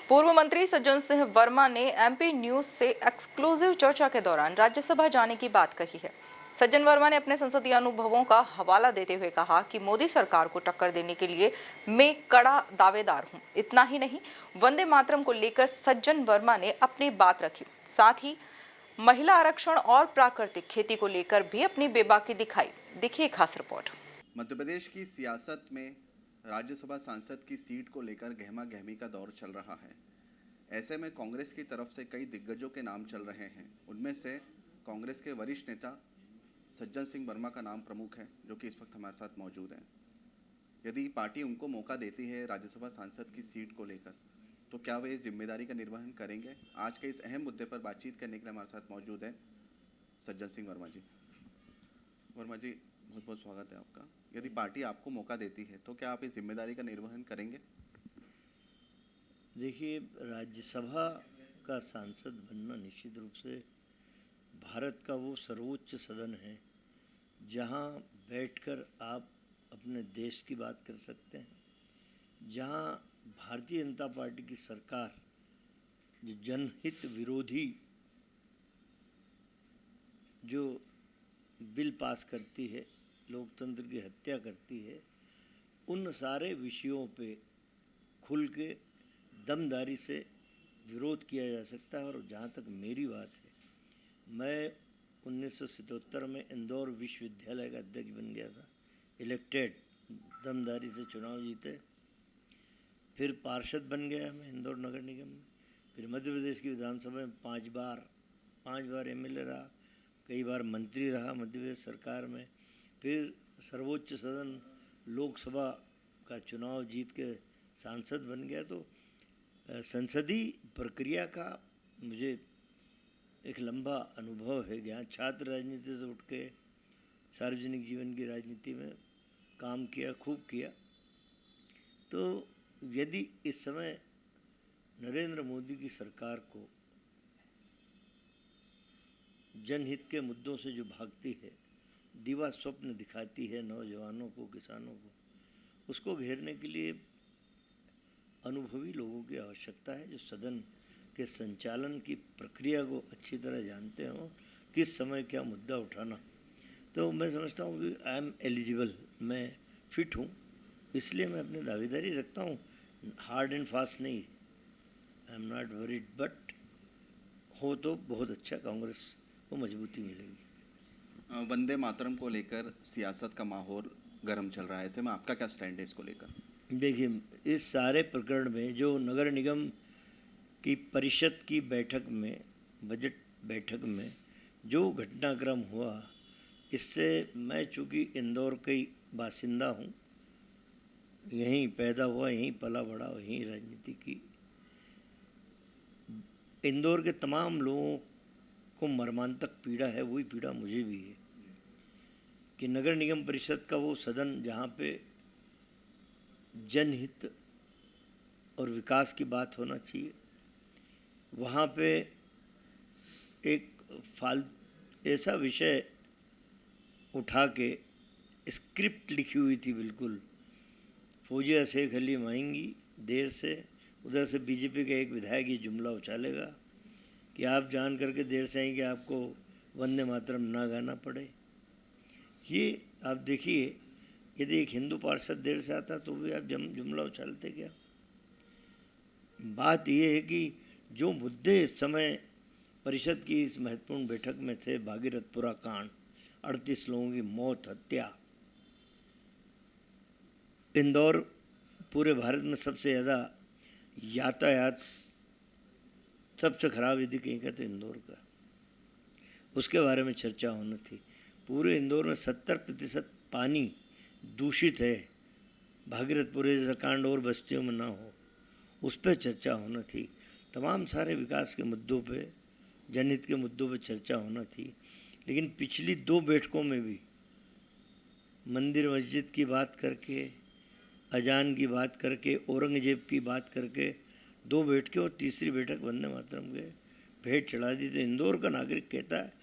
पूर्व मंत्री सज्जन सिंह वर्मा ने एमपी न्यूज से एक्सक्लूसिव चर्चा के दौरान राज्यसभा जाने की बात कही है। सज्जन वर्मा ने अपने संसदीय अनुभवों का हवाला देते हुए कहा कि मोदी सरकार को टक्कर देने के लिए मैं कड़ा दावेदार हूं। इतना ही नहीं, वंदे मातरम को लेकर सज्जन वर्मा ने अपनी बात रखी। साथ ही महिला आरक्षण और प्राकृतिक खेती को लेकर भी अपनी बेबाकी दिखाई। देखिए खास रिपोर्ट। मध्य प्रदेश की सियासत में राज्यसभा सांसद की सीट को लेकर गहमा गहमी का दौर चल रहा है। ऐसे में कांग्रेस की तरफ से कई दिग्गजों के नाम चल रहे हैं। उनमें से कांग्रेस के वरिष्ठ नेता सज्जन सिंह वर्मा का नाम प्रमुख है, जो कि इस वक्त हमारे साथ मौजूद हैं। यदि पार्टी उनको मौका देती है राज्यसभा सांसद की सीट को लेकर, तो क्या वे इस जिम्मेदारी का निर्वहन करेंगे? आज के इस अहम मुद्दे पर बातचीत करने के लिए हमारे साथ मौजूद हैं सज्जन सिंह वर्मा जी। वर्मा जी, बहुत बहुत स्वागत है आपका। यदि पार्टी आपको मौका देती है तो क्या आप इस जिम्मेदारी का निर्वहन करेंगे? देखिए, राज्यसभा का सांसद बनना निश्चित रूप से भारत का वो सर्वोच्च सदन है जहां बैठकर आप अपने देश की बात कर सकते हैं, जहां भारतीय जनता पार्टी की सरकार जो जनहित विरोधी जो बिल पास करती है, लोकतंत्र की हत्या करती है, उन सारे विषयों पे खुल के दमदारी से विरोध किया जा सकता है। और जहाँ तक मेरी बात है, मैं 1977 में इंदौर विश्वविद्यालय का अध्यक्ष बन गया था, इलेक्टेड, दमदारी से चुनाव जीते, फिर पार्षद बन गया मैं इंदौर नगर निगम में, फिर मध्य प्रदेश की विधानसभा में पाँच बार एमएलए रहा, कई बार मंत्री रहा मध्य प्रदेश सरकार में, फिर सर्वोच्च सदन लोकसभा का चुनाव जीत के सांसद बन गया। तो संसदीय प्रक्रिया का मुझे एक लंबा अनुभव है। यहाँ छात्र राजनीति से उठ के सार्वजनिक जीवन की राजनीति में काम किया, खूब किया। तो यदि इस समय नरेंद्र मोदी की सरकार को जनहित के मुद्दों से जो भागती है, दिवा स्वप्न दिखाती है नौजवानों को, किसानों को, उसको घेरने के लिए अनुभवी लोगों की आवश्यकता है जो सदन के संचालन की प्रक्रिया को अच्छी तरह जानते हों, किस समय क्या मुद्दा उठाना। तो मैं समझता हूँ कि आई एम एलिजिबल, मैं फिट हूँ, इसलिए मैं अपनी दावेदारी रखता हूँ। हार्ड एंड फास्ट नहीं, I am not worried, but हो तो बहुत अच्छा, कांग्रेस को मजबूती मिलेगी। वंदे मातरम को लेकर सियासत का माहौल गर्म चल रहा है, ऐसे में आपका क्या स्टैंड है इसको लेकर? देखिए, इस सारे प्रकरण में जो नगर निगम की परिषद की बैठक में, बजट बैठक में जो घटनाक्रम हुआ, इससे मैं चूँकि इंदौर का ही बासिंदा हूँ, यहीं पैदा हुआ, यहीं पला बड़ा, यहीं राजनीति की, इंदौर के तमाम लोगों को मर्मांतक पीड़ा है, वही पीड़ा मुझे भी है कि नगर निगम परिषद का वो सदन जहाँ पे जनहित और विकास की बात होना चाहिए, वहाँ पे एक ऐसा विषय उठा के स्क्रिप्ट लिखी हुई थी, बिल्कुल फौजिया शेख अली आएंगी देर से, उधर से बीजेपी का एक विधायक ये जुमला उछालेगा कि आप जान करके देर से आएंगे, आपको वंदे मातरम ना गाना पड़े। ये आप देखिए, यदि एक हिंदू पार्षद देर से आता तो भी आप जुमला उछालते क्या? बात यह है कि जो मुद्दे इस समय परिषद की इस महत्वपूर्ण बैठक में थे, भागीरथपुरा कांड, 38 लोगों की मौत, हत्या, इंदौर पूरे भारत में सबसे ज़्यादा यातायात सबसे खराब यदि कहीं का तो इंदौर का, उसके बारे में चर्चा होनी थी। पूरे इंदौर में 70% पानी दूषित है, भागीरथपुर जैसा कांड और बस्तियों में ना हो, उस पर चर्चा होना थी। तमाम सारे विकास के मुद्दों पे, जनहित के मुद्दों पे चर्चा होना थी। लेकिन पिछली 2 बैठकों में भी मंदिर मस्जिद की बात करके, अजान की बात करके, औरंगजेब की बात करके 2 बैठकें और तीसरी बैठक वंदे मातरम के भेंट चढ़ा दी। तो इंदौर का नागरिक कहता है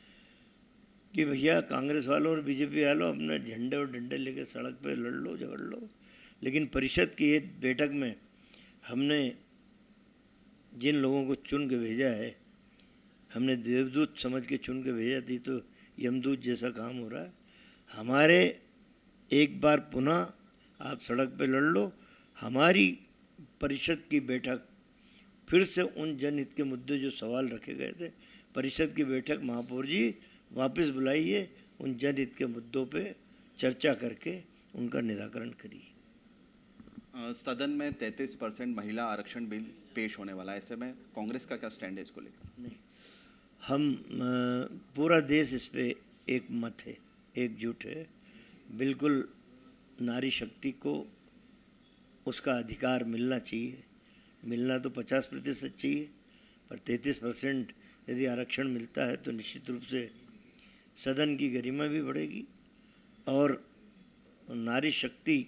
कि भैया कांग्रेस वालों और बीजेपी वालों अपने झंडे और डंडे लेके सड़क पे लड़ लो, झगड़ लो, लेकिन परिषद की एक बैठक में हमने जिन लोगों को चुन के भेजा है, हमने देवदूत समझ के चुन के भेजा थी, तो यमदूत जैसा काम हो रहा है। हमारे एक बार पुनः आप सड़क पे लड़ लो, हमारी परिषद की बैठक फिर से उन जनहित के मुद्दे जो सवाल रखे गए थे, परिषद की बैठक महापौर जी वापस बुलाइए, उन जनहित के मुद्दों पे चर्चा करके उनका निराकरण करिए। सदन में 33% महिला आरक्षण बिल पेश होने वाला है, ऐसे में कांग्रेस का क्या स्टैंड है इसको लेकर? नहीं, हम पूरा देश इस पे एक मत है, एकजुट है। बिल्कुल नारी शक्ति को उसका अधिकार मिलना चाहिए। मिलना तो 50% चाहिए, पर 33% यदि आरक्षण मिलता है तो निश्चित रूप से सदन की गरिमा भी बढ़ेगी और नारी शक्ति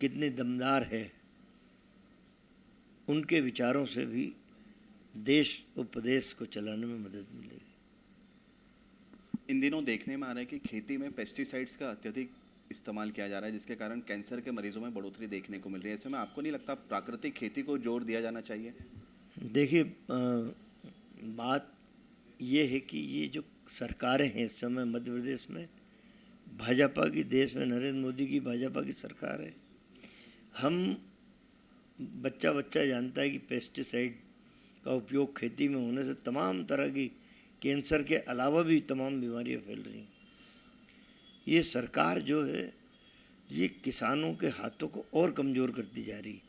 कितनी दमदार है, उनके विचारों से भी देश और प्रदेश को चलाने में मदद मिलेगी। इन दिनों देखने में आ रहा है कि खेती में पेस्टिसाइड्स का अत्यधिक इस्तेमाल किया जा रहा है, जिसके कारण कैंसर के मरीजों में बढ़ोतरी देखने को मिल रही है। ऐसे में आपको नहीं लगता प्राकृतिक खेती को जोर दिया जाना चाहिए? देखिए, बात ये है कि ये जो सरकारें हैं इस समय मध्य प्रदेश में, भाजपा की, देश में नरेंद्र मोदी की भाजपा की सरकार है। हम बच्चा बच्चा जानता है कि पेस्टिसाइड का उपयोग खेती में होने से तमाम तरह की कैंसर के अलावा भी तमाम बीमारियां फैल रही हैं। ये सरकार जो है ये किसानों के हाथों को और कमज़ोर करती जा रही है।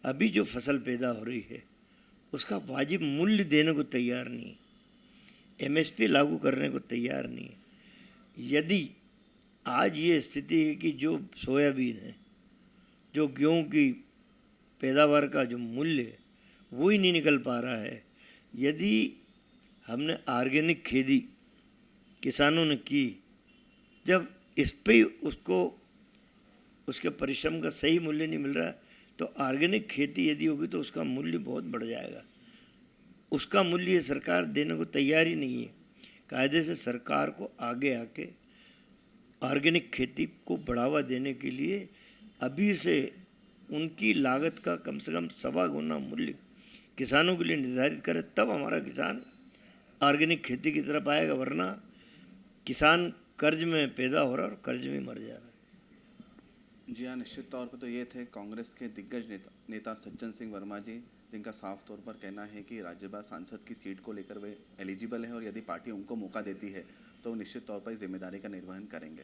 अभी जो फसल पैदा हो रही है उसका वाजिब मूल्य देने को तैयार नहीं है, एमएसपी लागू करने को तैयार नहीं है। यदि आज ये स्थिति है कि जो सोयाबीन है, जो गेहूँ की पैदावार का जो मूल्य है वो ही नहीं निकल पा रहा है, यदि हमने ऑर्गेनिक खेती किसानों ने की, जब इस पे उसको उसके परिश्रम का सही मूल्य नहीं मिल रहा है, तो ऑर्गेनिक खेती यदि होगी तो उसका मूल्य बहुत बढ़ जाएगा। उसका मूल्य ये सरकार देने को तैयार ही नहीं है। कायदे से सरकार को आगे आके ऑर्गेनिक खेती को बढ़ावा देने के लिए अभी से उनकी लागत का कम से कम 1.25 गुना मूल्य किसानों के लिए निर्धारित करे, तब हमारा किसान ऑर्गेनिक खेती की तरफ आएगा। वरना किसान कर्ज में पैदा हो रहा है और कर्ज में मर जा रहा है। जी हाँ, निश्चित तौर पर तो ये थे कांग्रेस के दिग्गज नेता सज्जन सिंह वर्मा जी, जिनका साफ तौर पर कहना है कि राज्यसभा सांसद की सीट को लेकर वे एलिजिबल हैं और यदि पार्टी उनको मौका देती है तो वो निश्चित तौर पर इस जिम्मेदारी का निर्वहन करेंगे।